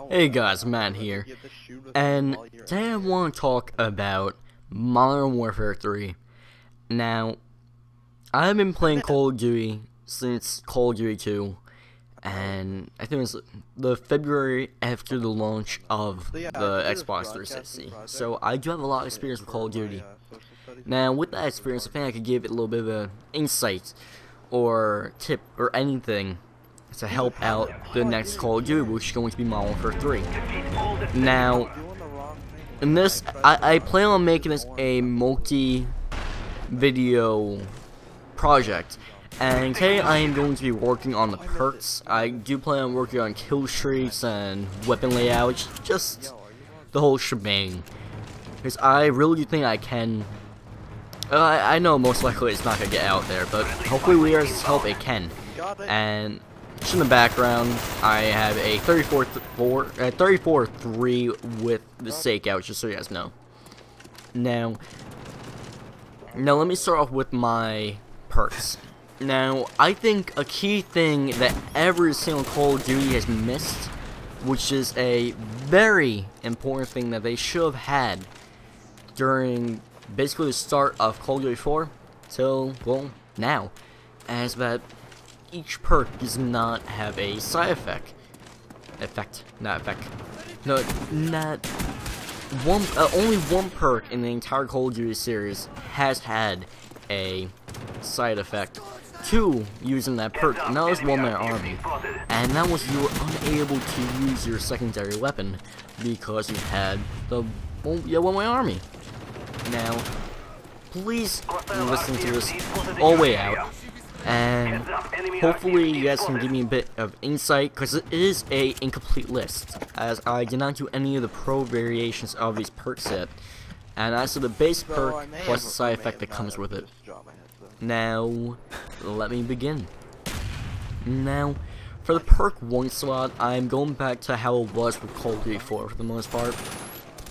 Hey guys, Matt here, and today I want to talk about Modern Warfare 3. Now, I've been playing Call of Duty since Call of Duty 2, and I think it was the February after the launch of the Xbox 360, so I do have a lot of experience with Call of Duty. Now, with that experience, I think I could give it a little bit of an insight, or tip, or anything to help out the next Call of Duty, which is going to be Modern Warfare 3. Now, in this, I plan on making this a multi-video project, and today I am going to be working on the perks. I do plan on working on kill streaks and weapon layouts, just the whole shebang, because I really do think I can. I know most likely it's not going to get out there, but hopefully we are help it can. And in the background, I have a 34-3 with the stakeout, just so you guys know. Now let me start off with my perks. Now, I think a key thing that every single Call of Duty has missed, which is a very important thing that they should have had during basically the start of Call of Duty 4 till, well, now, as that each perk does not have a side effect. No, not one. Only one perk in the entire Call of Duty series has had a side effect to using that perk, and that was one-man army, and that was you were unable to use your secondary weapon because you had the one-man army. Now, please listen to this all the way out, and hopefully you guys can give me a bit of insight, because it is a incomplete list, as I did not do any of the pro variations of these perks yet, and as to the base perk plus the side effect that comes with it. Now, let me begin. Now, for the perk 1 slot, I'm going back to how it was with Call of Duty 4 for the most part,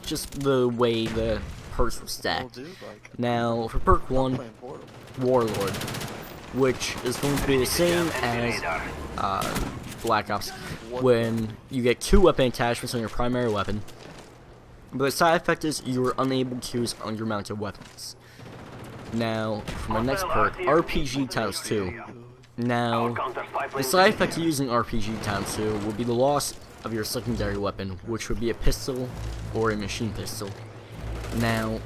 just the way the perks were stacked. Now, for perk 1, Warlord, which is going to be the same as Black Ops, when you get 2 weapon attachments on your primary weapon, but the side effect is you are unable to use undermounted weapons. Now, for my next perk, RPG times 2. Now, the side effect of using RPG times 2 will be the loss of your secondary weapon, which would be a pistol or a machine pistol. Now,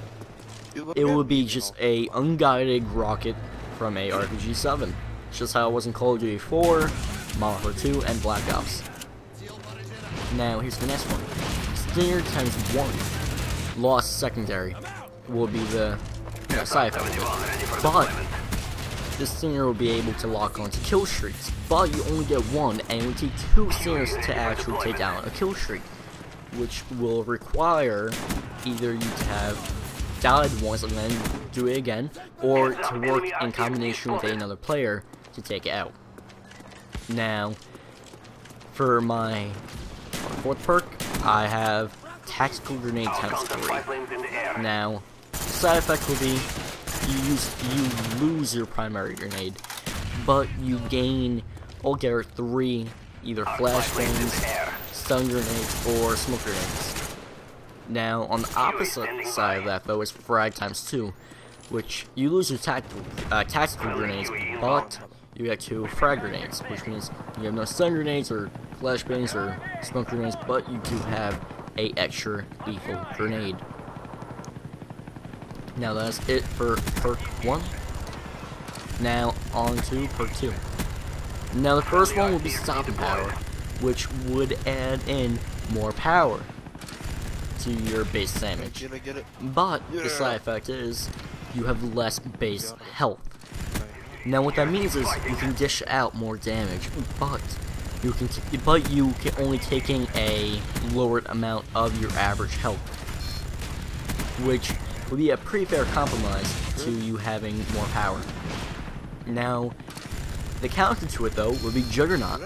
it would be just a unguided rocket from a RPG 7, just how it was in Call of Duty 4, Modern Warfare 2, and Black Ops. Now, here's the next one. Stinger times 1, lost secondary, will be the side effect of it. But this Stinger will be able to lock onto kill streaks, but you only get 1, and it will take 2 Stingers to actually take down a kill streak, which will require either you to have died once and then do it again, or to work in combination with another player to take it out. Now, for my 4th perk, I have Tactical Grenade times 3. Now, side effect will be you lose your primary grenade, but you gain altogether 3 either flashbangs, stun grenades, or smoke grenades. Now, on the opposite side of that, though, is frag times 2, which you lose your tactical grenades, but you get 2 frag grenades, which means you have no stun grenades or flashbangs or smoke grenades, but you do have a extra lethal grenade. Now that's it for perk 1. Now on to perk 2. Now the first one will be stopping power, which would add in more power to your base damage. But the side effect is you have less base health. Now what that means is you can dish out more damage, but you can only taking a lowered amount of your average health, which would be a pretty fair compromise to you having more power. Now, the counter to it though would be Juggernaut,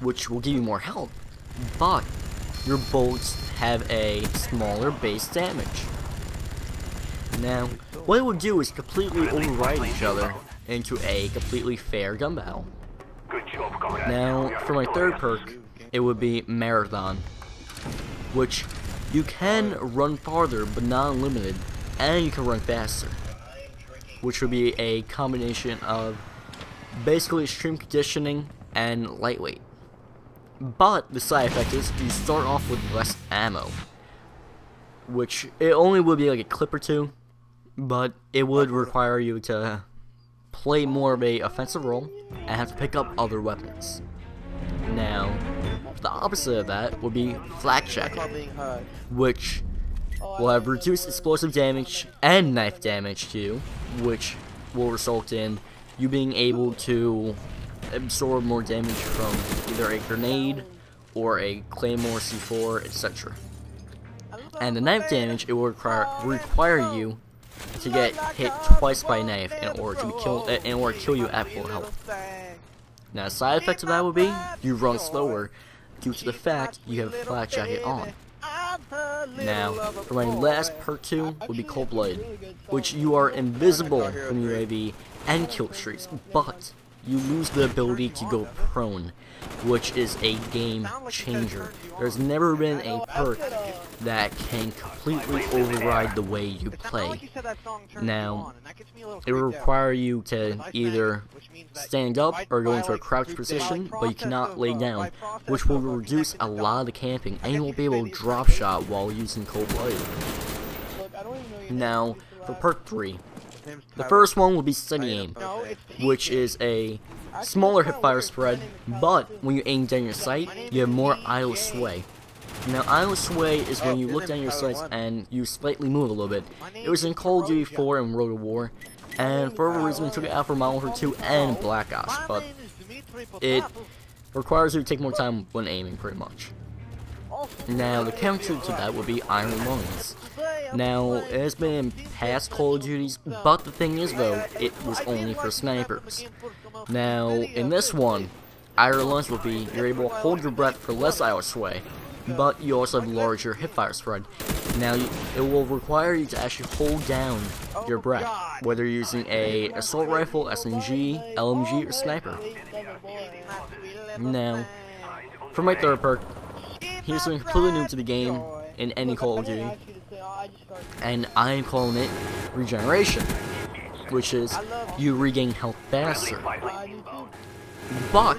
which will give you more health, but your bolts have a smaller base damage. Now, what it will do is completely override each other into a completely fair gun battle. Now, for my 3rd perk, it would be Marathon, which you can run farther but not unlimited, and you can run faster, which would be a combination of basically extreme conditioning and lightweight. But the side effect is you start off with less ammo, which it only would be like a clip or two, but it would require you to play more of a offensive role and have to pick up other weapons. Now, the opposite of that would be flak jacket, which will have reduced explosive damage and knife damage to you, which will result in you being able to absorb more damage from either a grenade or a claymore, C4, etc. And the knife damage, it will require you to get hit twice by a knife in order to kill you at full health. Now, the side effect of that would be you run slower due to the fact you have a flak jacket on. Now, for my last perk 2 would be Cold-Blooded, which you are invisible from UAV and kill streaks, but you lose the ability to go prone, which is a game changer. There's never been a perk that can completely override the way you play. Now, it will require you to either stand up or go into a crouch position, but you cannot lay down, which will reduce a lot of the camping, and you will be able to drop shot while using Cold-Blooded. Now, for perk 3, the first one will be Steady Aim, which is a smaller hipfire spread, but when you aim down your sight, you have more idle sway. Now, idle sway is when you look down your sights and you slightly move a little bit. It was in Call of Duty 4 and Road to War, and for whatever reason we took it out for Modern Warfare 2 and Black Ops, but it requires you to take more time when aiming, pretty much. Now, the counter to that would be Iron Lungs. Now, it has been in past Call of Duties, but the thing is though, it was only for snipers. Now, in this one, Iron Lungs will be you're able to hold your breath for less idle sway, but you also have larger hipfire spread. Now, it will require you to actually hold down your breath, whether you're using a assault rifle, SMG, LMG, or sniper. Now, for my third perk, here's something completely new to the game in any Call of Duty, and I am calling it Regeneration, which is you regain health faster, but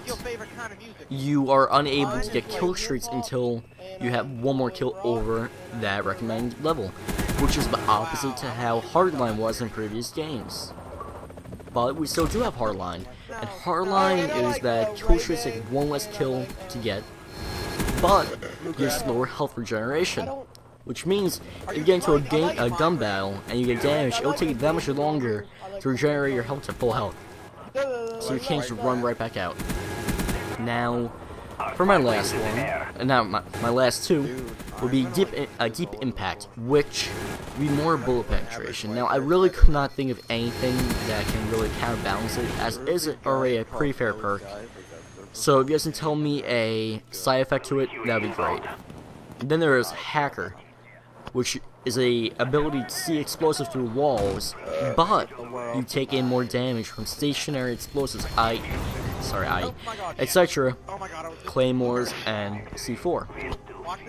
you are unable to get kill streaks until you have one more kill over that recommended level, which is the opposite to how Hardline was in previous games. But we still do have Hardline, and Hardline is that kill streaks take one less kill to get, but you have slower health regeneration, which means if you get into a gun battle and you get damaged, it'll take you that much longer to regenerate your health to full health, so you can't just run right back out. Now, for my last one, and now my last two, would be Deep Impact, which would be more bullet penetration. Now, I really could not think of anything that can really counterbalance it, as it is already a pretty fair perk. So if you guys can tell me a side effect to it, that would be great. And then there is Hacker, which is a ability to see explosives through walls, but you take in more damage from stationary explosives, etc., claymores, and C4.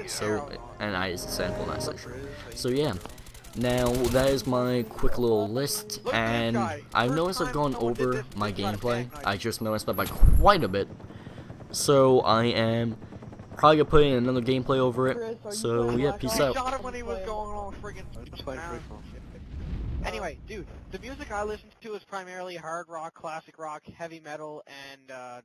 So, and I is a sample, not etc. So yeah. Now, that is my quick little list, and I've noticed I've gone over my gameplay. I just noticed that by quite a bit. So, I am probably gonna put in another gameplay over it. So, yeah, peace out. Anyway, dude, the music I listen to is primarily hard rock, classic rock, heavy metal, and